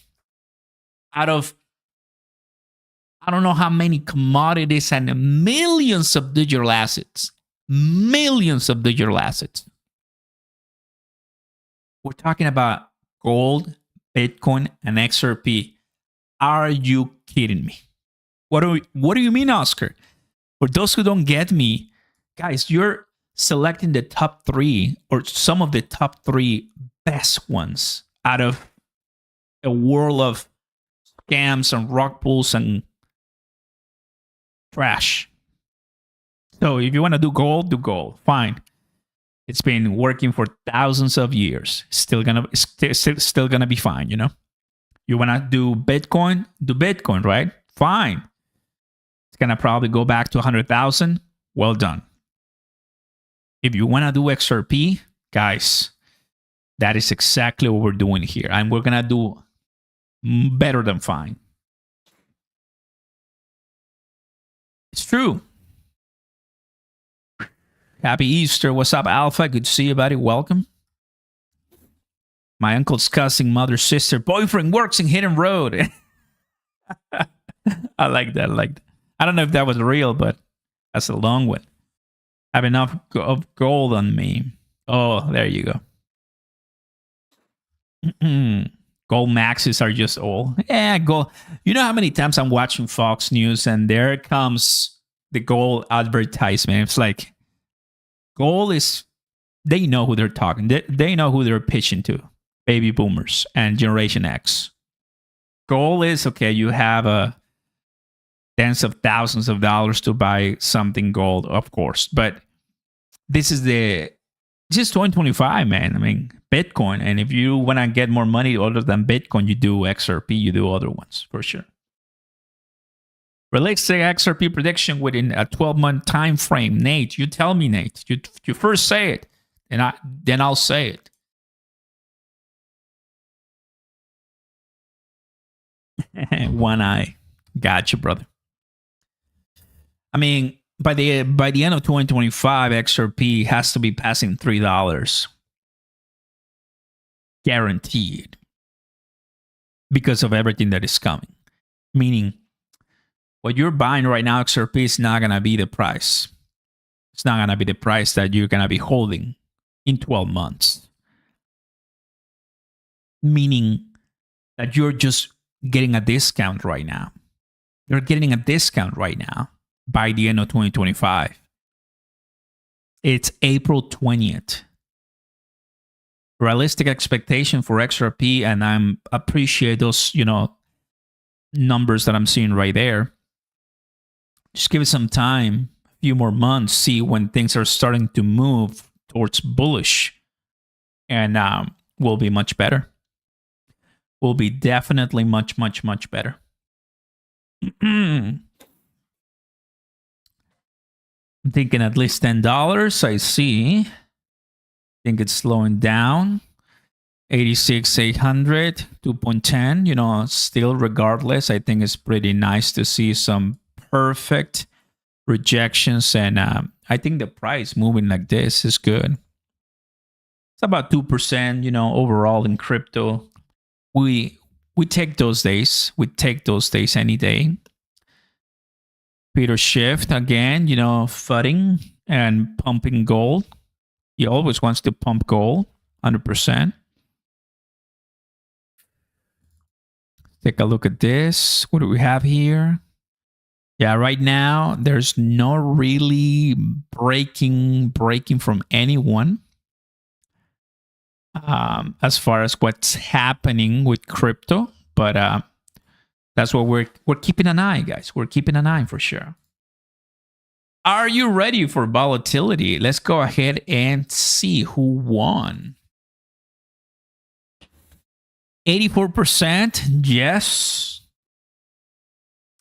Out of, I don't know how many commodities and millions of digital assets. Millions of digital assets. We're talking about gold, Bitcoin, and XRP. Are you kidding me? What do you mean, Oscar? For those who don't get me, guys, you're selecting the top 3 or some of the top 3 best ones out of a world of scams and rug pulls and trash. So if you want to do gold. Fine. It's been working for thousands of years. Still gonna be fine, you know? You want to do Bitcoin, right? Fine. It's going to probably go back to 100,000. Well done. If you want to do XRP, guys, that is exactly what we're doing here. And we're going to do better than fine. It's true. Happy Easter. What's up, Alpha? Good to see you, buddy. Welcome. My uncle's cousin, mother, sister, boyfriend works in Hidden Road. I like that. I don't know if that was real, but that's a long one. I have enough of gold on me. Oh, there you go. Gold maxes are just all. Yeah, gold. You know how many times I'm watching Fox News and there comes the gold advertisement. It's like gold is, they know who they're talking. They know who they're pitching to. baby boomers and Generation X. Goal is, okay, you have tens of thousands of dollars to buy something gold, of course. But this is 2025, man. I mean, Bitcoin. And if you want to get more money other than Bitcoin, you do XRP, you do other ones for sure. Realistic XRP prediction within a 12-month time frame. Nate, you tell me, Nate. You first say it, and then I'll say it. One eye. Gotcha, brother. I mean, by the end of 2025, XRP has to be passing $3. Guaranteed. Because of everything that is coming. Meaning, what you're buying right now, XRP, is not going to be the price. It's not going to be the price that you're going to be holding in 12 months. Meaning that you're just getting a discount right now. You're getting a discount right now by the end of 2025. It's April 20th. Realistic expectation for XRP, and I appreciate those, numbers that I'm seeing right there. Just give it some time, a few more months, see when things are starting to move towards bullish, and we'll be much better. We'll be definitely much, much, much better. I'm thinking at least $10. I see. I think it's slowing down. 86,800, 2.10. Still, regardless, I think it's pretty nice to see some perfect rejections, and I think the price moving like this is good. It's about 2%, overall in crypto. We take those days. We take those days any day. Peter Schiff again, fudding and pumping gold. He always wants to pump gold, 100%. Take a look at this. What do we have here? Yeah, right now there's no really breaking from anyone as far as what's happening with crypto, but that's what we're keeping an eye, guys. We're keeping an eye for sure. Are you ready for volatility? Let's go ahead and see who won. 84%, yes.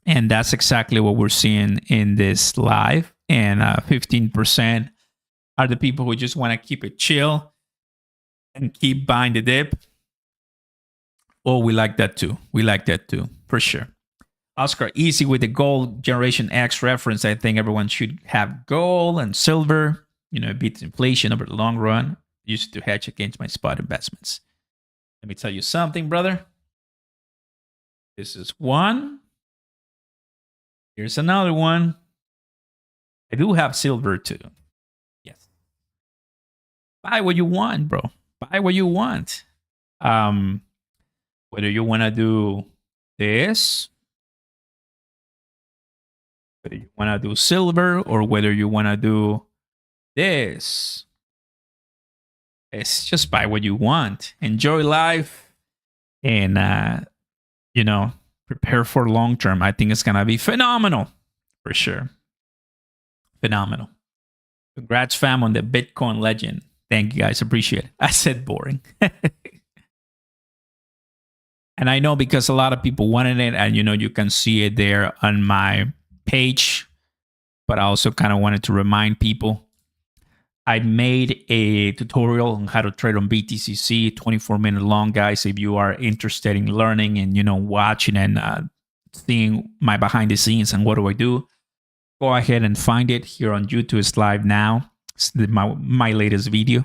And that's exactly what we're seeing in this live. And 15% are the people who just want to keep it chill and keep buying the dip. Oh, we like that too. We like that too, for sure. Oscar, easy with the gold Generation X reference. I think everyone should have gold and silver. It beats inflation over the long run. Used to hedge against my spot investments. Let me tell you something, brother. This is one. Here's another one. I do have silver too. Yes. Buy what you want, bro. Buy what you want. Whether you want to do this, whether you want to do silver, or whether you want to do this. It's just buy what you want. Enjoy life. And, prepare for long term. I think it's going to be phenomenal. For sure. Phenomenal. Congrats, fam, on the Bitcoin legend. Thank you, guys. Appreciate it. I said boring. And I know because a lot of people wanted it, and, you can see it there on my page. But I also kind of wanted to remind people. I made a tutorial on how to trade on BTCC, 24-minute long, guys. If you are interested in learning and, watching and seeing my behind the scenes and what do I do, go ahead and find it here on YouTube. It's live now. It's my latest video.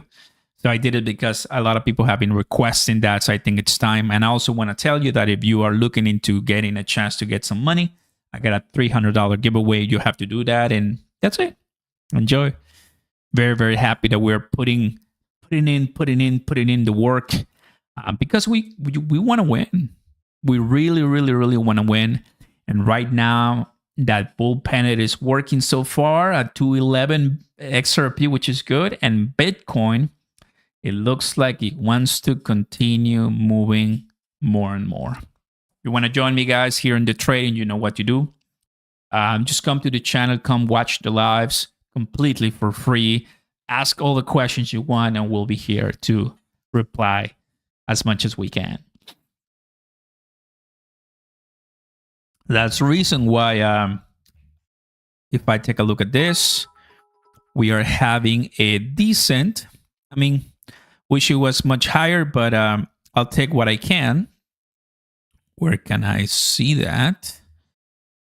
So I did it because a lot of people have been requesting that. So I think it's time. And I also want to tell you that if you are looking into getting a chance to get some money, I got a $300 giveaway. You have to do that. And that's it. Enjoy. Very, very happy that we're putting in the work because we want to win. We really, really, really want to win. And right now, that bull pennant is working so far at 211 XRP, which is good. And Bitcoin It looks like it wants to continue moving more and more. You want to join me, guys, here in the trading, you know what to do. Just come to the channel, come watch the lives completely for free. Ask all the questions you want, and we'll be here to reply as much as we can. That's the reason why, if I take a look at this, we are having a decent, I mean, wish it was much higher, but I'll take what I can. Where can I see that?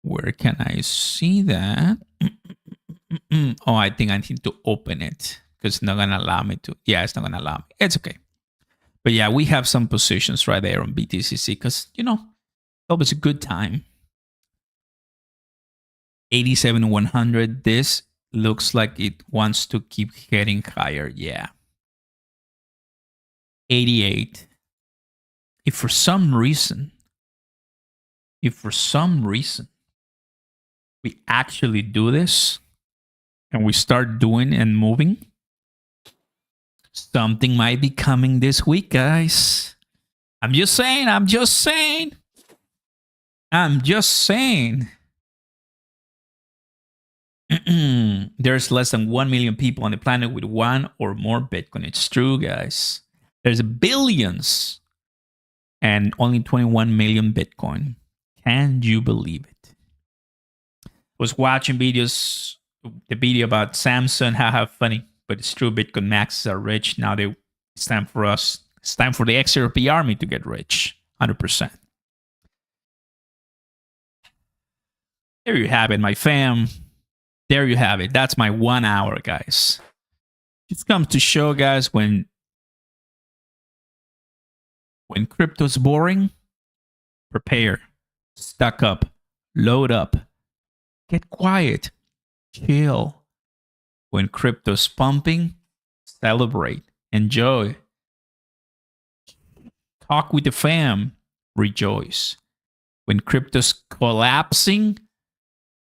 Where can I see that? Oh, I think I need to open it because it's not going to allow me to. Yeah, it's not going to allow me. It's okay. But yeah, we have some positions right there on BTCC because, you know, it's always a good time. 87,100. This looks like it wants to keep heading higher. Yeah. 88. If for some reason we actually do this and we start doing and moving, something might be coming this week, guys. I'm just saying. There's less than 1 million people on the planet with one or more Bitcoin. It's true, guys. There's billions and only 21 million Bitcoin. Can you believe it? I was watching the video about Samsung. Haha, funny, but it's true. Bitcoin maxes are rich. Now it's time for us. It's time for the XRP army to get rich. 100%. There you have it, my fam. There you have it. That's my 1 hour, guys. Just comes to show, guys, when crypto's boring, prepare, stock up, load up, get quiet, chill. When crypto's pumping, celebrate, enjoy. Talk with the fam, rejoice. When crypto's collapsing,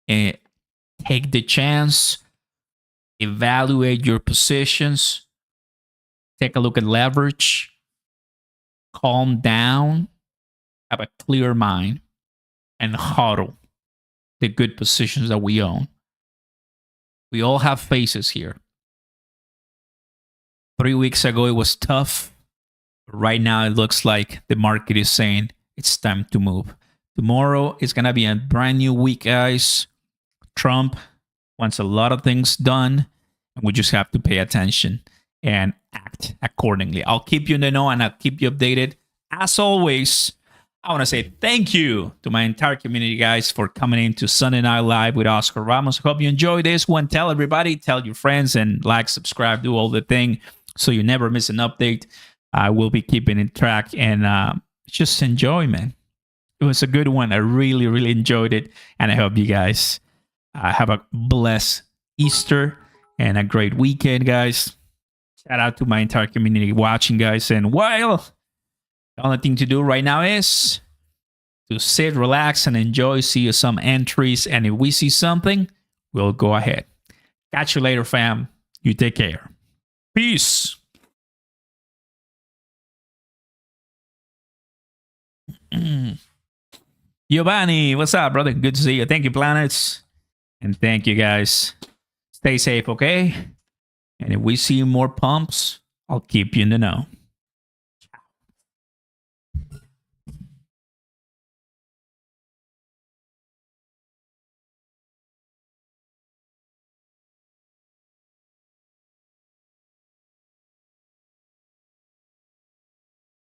take the chance, evaluate your positions, take a look at leverage, calm down, have a clear mind, and huddle the good positions that we own. We all have phases here. 3 weeks ago, it was tough. Right now, it looks like the market is saying it's time to move. Tomorrow is going to be a brand new week, guys. Trump wants a lot of things done, and we just have to pay attention and act accordingly. I'll keep you in the know, and I'll keep you updated. As always, I want to say thank you to my entire community, guys, for coming in to Sunday Night Live with Oscar Ramos. Hope you enjoyed this one. Tell everybody, tell your friends, and like, subscribe, do all the thing so you never miss an update. I will be keeping in track, and just enjoy, man. It was a good one. I really, really enjoyed it, and I hope you guys have a blessed Easter and a great weekend, guys. Shout out to my entire community watching, guys. And while the only thing to do right now is to sit, relax, and enjoy. See some entries. And if we see something, we'll go ahead. Catch you later, fam. You take care. Peace. Giovanni, what's up, brother? Good to see you. Thank you, planets. And thank you, guys. Stay safe, okay? And if we see more pumps, I'll keep you in the know.